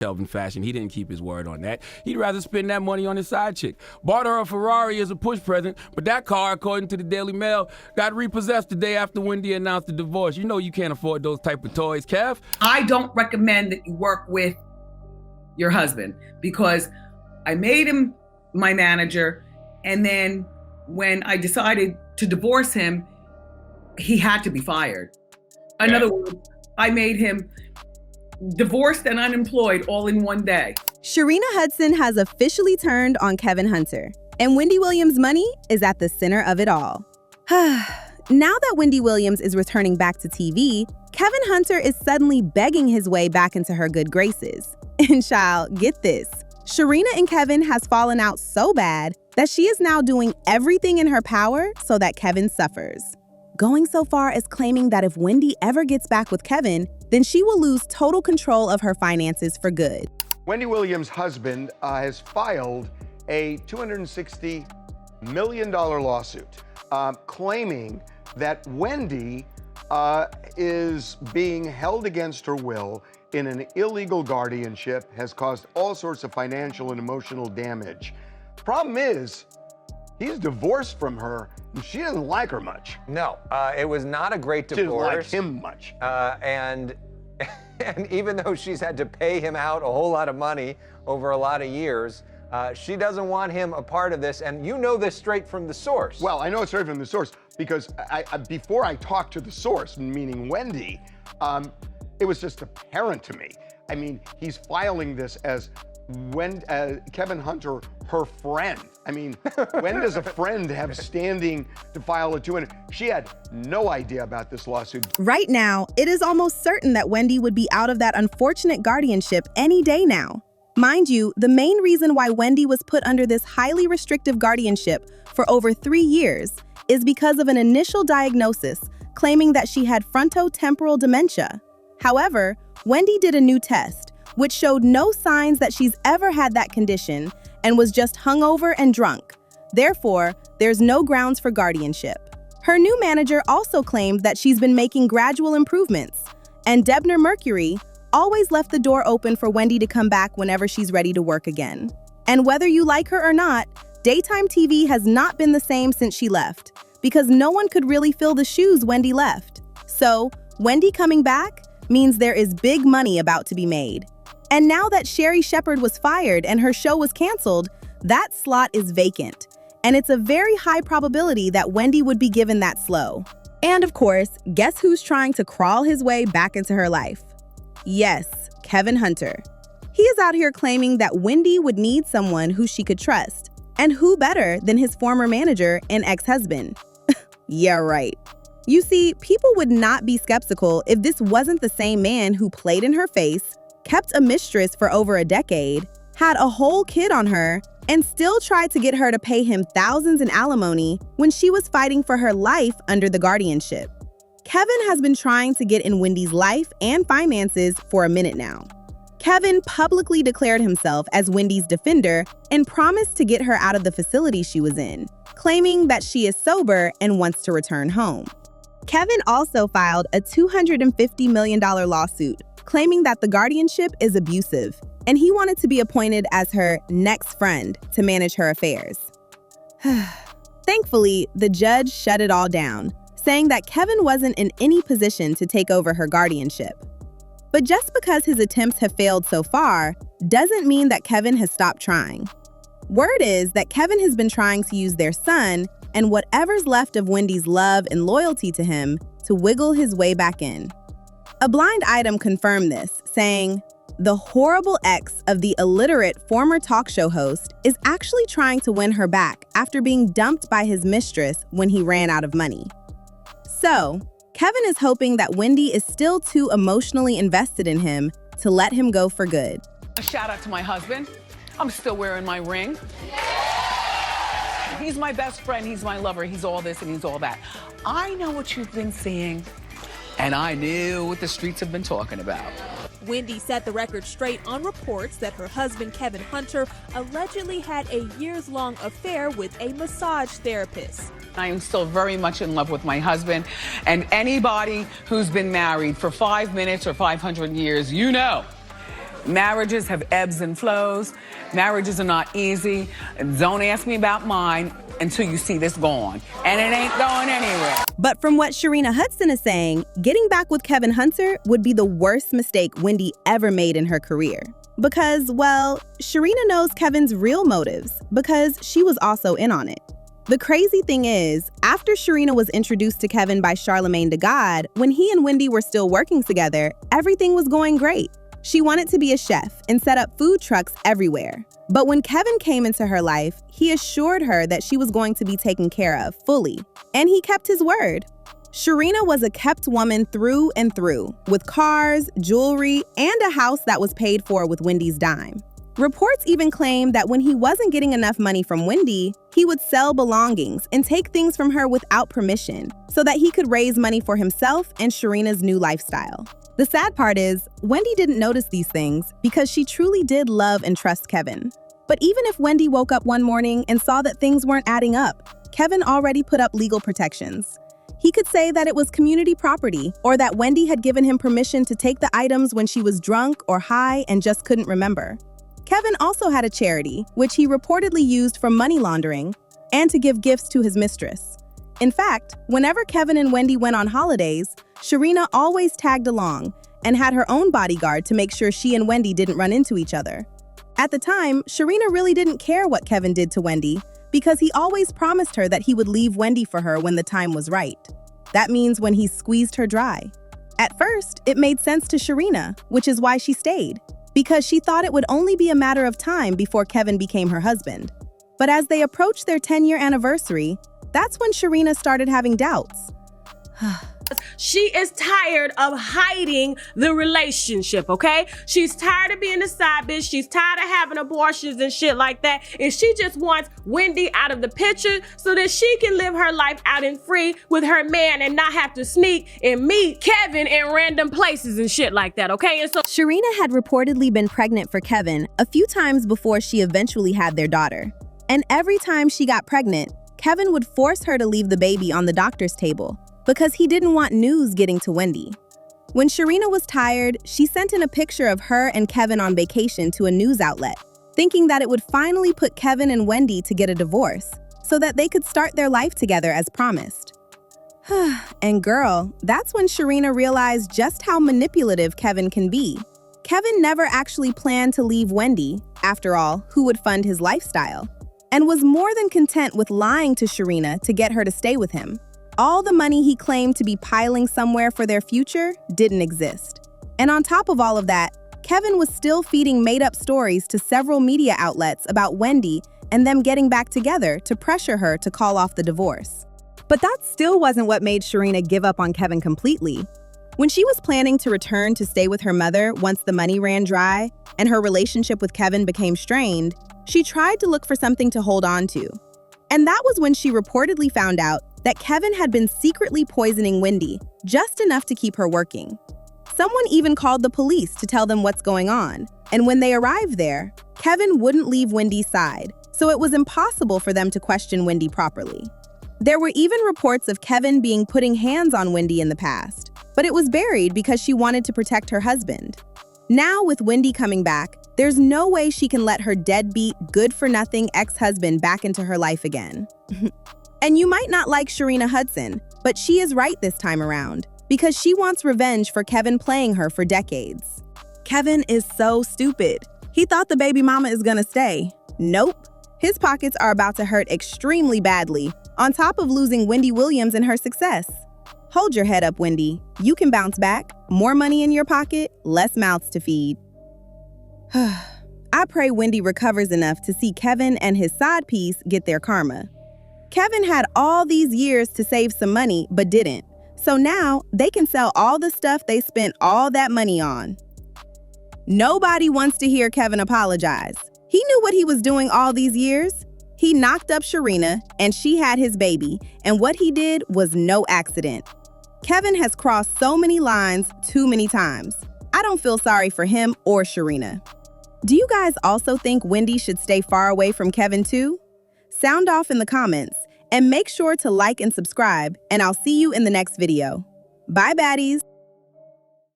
Kelvin fashion. He didn't keep his word on that. He'd rather spend that money on his side chick. Bought her a Ferrari as a push present, but that car, according to the Daily Mail, got repossessed the day after Wendy announced the divorce. You know you can't afford those type of toys, Kev. I don't recommend that you work with your husband because I made him my manager, and then when I decided to divorce him, he had to be fired. In other words, I made him divorced and unemployed all in one day. Sharina Hudson has officially turned on Kevin Hunter, and Wendy Williams' money is at the center of it all. Now that Wendy Williams is returning back to TV, Kevin Hunter is suddenly begging his way back into her good graces. And child, get this. Sharina and Kevin has fallen out so bad that she is now doing everything in her power so that Kevin suffers. Going so far as claiming that if Wendy ever gets back with Kevin, then she will lose total control of her finances for good. Wendy Williams' husband has filed a $260 million lawsuit claiming that Wendy is being held against her will in an illegal guardianship, has caused all sorts of financial and emotional damage. Problem is, he's divorced from her, and she doesn't like her much. No, it was not a great divorce. She didn't like him much. And even though she's had to pay him out a whole lot of money over a lot of years, she doesn't want him a part of this, and you know this straight from the source. Well, I know it straight from the source because before I talked to the source, meaning Wendy, it was just apparent to me. I mean, he's filing this as Kevin Hunter, her friend. I mean, when does a friend have standing to file a 200? She had no idea about this lawsuit. Right now, it is almost certain that Wendy would be out of that unfortunate guardianship any day now. Mind you, the main reason why Wendy was put under this highly restrictive guardianship for over 3 years is because of an initial diagnosis claiming that she had frontotemporal dementia. However, Wendy did a new test, which showed no signs that she's ever had that condition and was just hungover and drunk. Therefore, there's no grounds for guardianship. Her new manager also claimed that she's been making gradual improvements, and Debner Mercury always left the door open for Wendy to come back whenever she's ready to work again. And whether you like her or not, daytime TV has not been the same since she left, because no one could really fill the shoes Wendy left. So, Wendy coming back means there is big money about to be made. And now that Sherri Shepherd was fired and her show was canceled, that slot is vacant. And it's a very high probability that Wendy would be given that slow. And of course, guess who's trying to crawl his way back into her life? Yes, Kevin Hunter. He is out here claiming that Wendy would need someone who she could trust. And who better than his former manager and ex-husband? Yeah, right. You see, people would not be skeptical if this wasn't the same man who played in her face, kept a mistress for over a decade, had a whole kid on her, and still tried to get her to pay him thousands in alimony when she was fighting for her life under the guardianship. Kevin has been trying to get in Wendy's life and finances for a minute now. Kevin publicly declared himself as Wendy's defender and promised to get her out of the facility she was in, claiming that she is sober and wants to return home. Kevin also filed a $250 million lawsuit, claiming that the guardianship is abusive, and he wanted to be appointed as her next friend to manage her affairs. Thankfully, the judge shut it all down, saying that Kevin wasn't in any position to take over her guardianship. But just because his attempts have failed so far, doesn't mean that Kevin has stopped trying. Word is that Kevin has been trying to use their son and whatever's left of Wendy's love and loyalty to him to wiggle his way back in. A blind item confirmed this, saying, "The horrible ex of the illiterate former talk show host is actually trying to win her back after being dumped by his mistress when he ran out of money." So, Kevin is hoping that Wendy is still too emotionally invested in him to let him go for good. A shout out to my husband. I'm still wearing my ring. He's my best friend, he's my lover, he's all this and he's all that. I know what you've been seeing, and I knew what the streets have been talking about. Wendy set the record straight on reports that her husband, Kevin Hunter, allegedly had a years-long affair with a massage therapist. I am still very much in love with my husband, and anybody who's been married for 5 minutes or 500 years, you know Marriages have ebbs and flows. Marriages are not easy. Don't ask me about mine until you see this going. And it ain't going anywhere. But from what Sharina Hudson is saying, getting back with Kevin Hunter would be the worst mistake Wendy ever made in her career. Because, well, Sharina knows Kevin's real motives because she was also in on it. The crazy thing is, after Sharina was introduced to Kevin by Charlemagne the God, when he and Wendy were still working together, everything was going great. She wanted to be a chef and set up food trucks everywhere. But when Kevin came into her life, he assured her that she was going to be taken care of fully. And he kept his word. Sharina was a kept woman through and through, with cars, jewelry, and a house that was paid for with Wendy's dime. Reports even claim that when he wasn't getting enough money from Wendy, he would sell belongings and take things from her without permission so that he could raise money for himself and Sharina's new lifestyle. The sad part is, Wendy didn't notice these things because she truly did love and trust Kevin. But even if Wendy woke up one morning and saw that things weren't adding up, Kevin already put up legal protections. He could say that it was community property or that Wendy had given him permission to take the items when she was drunk or high and just couldn't remember. Kevin also had a charity, which he reportedly used for money laundering and to give gifts to his mistress. In fact, whenever Kevin and Wendy went on holidays, Sharina always tagged along and had her own bodyguard to make sure she and Wendy didn't run into each other. At the time, Sharina really didn't care what Kevin did to Wendy because he always promised her that he would leave Wendy for her when the time was right. That means when he squeezed her dry. At first, it made sense to Sharina, which is why she stayed, because she thought it would only be a matter of time before Kevin became her husband. But as they approached their 10-year anniversary, that's when Sharina started having doubts. She is tired of hiding the relationship, okay? She's tired of being a side bitch. She's tired of having abortions and shit like that. And she just wants Wendy out of the picture so that she can live her life out and free with her man and not have to sneak and meet Kevin in random places and shit like that, okay? And so Sharina had reportedly been pregnant for Kevin a few times before she eventually had their daughter. And every time she got pregnant, Kevin would force her to leave the baby on the doctor's table because he didn't want news getting to Wendy. When Sharina was tired, she sent in a picture of her and Kevin on vacation to a news outlet, thinking that it would finally put Kevin and Wendy to get a divorce so that they could start their life together as promised. And girl, that's when Sharina realized just how manipulative Kevin can be. Kevin never actually planned to leave Wendy, after all, who would fund his lifestyle, and was more than content with lying to Sharina to get her to stay with him. All the money he claimed to be piling somewhere for their future didn't exist. And on top of all of that, Kevin was still feeding made-up stories to several media outlets about Wendy and them getting back together to pressure her to call off the divorce. But that still wasn't what made Sharina give up on Kevin completely. When she was planning to return to stay with her mother once the money ran dry and her relationship with Kevin became strained, she tried to look for something to hold on to. And that was when she reportedly found out that Kevin had been secretly poisoning Wendy, just enough to keep her working. Someone even called the police to tell them what's going on, and when they arrived there, Kevin wouldn't leave Wendy's side, so it was impossible for them to question Wendy properly. There were even reports of Kevin being putting hands on Wendy in the past, but it was buried because she wanted to protect her husband. Now, with Wendy coming back, there's no way she can let her deadbeat, good-for-nothing ex-husband back into her life again. And you might not like Sharina Hudson, but she is right this time around, because she wants revenge for Kevin playing her for decades. Kevin is so stupid. He thought the baby mama is gonna stay. Nope. His pockets are about to hurt extremely badly, on top of losing Wendy Williams and her success. Hold your head up, Wendy. You can bounce back. More money in your pocket, less mouths to feed. I pray Wendy recovers enough to see Kevin and his side piece get their karma. Kevin had all these years to save some money, but didn't. So now they can sell all the stuff they spent all that money on. Nobody wants to hear Kevin apologize. He knew what he was doing all these years. He knocked up Sharina, and she had his baby, and what he did was no accident. Kevin has crossed so many lines too many times. I don't feel sorry for him or Sharina. Do you guys also think Wendy should stay far away from Kevin too? Sound off in the comments, and make sure to like and subscribe, and I'll see you in the next video. Bye, baddies!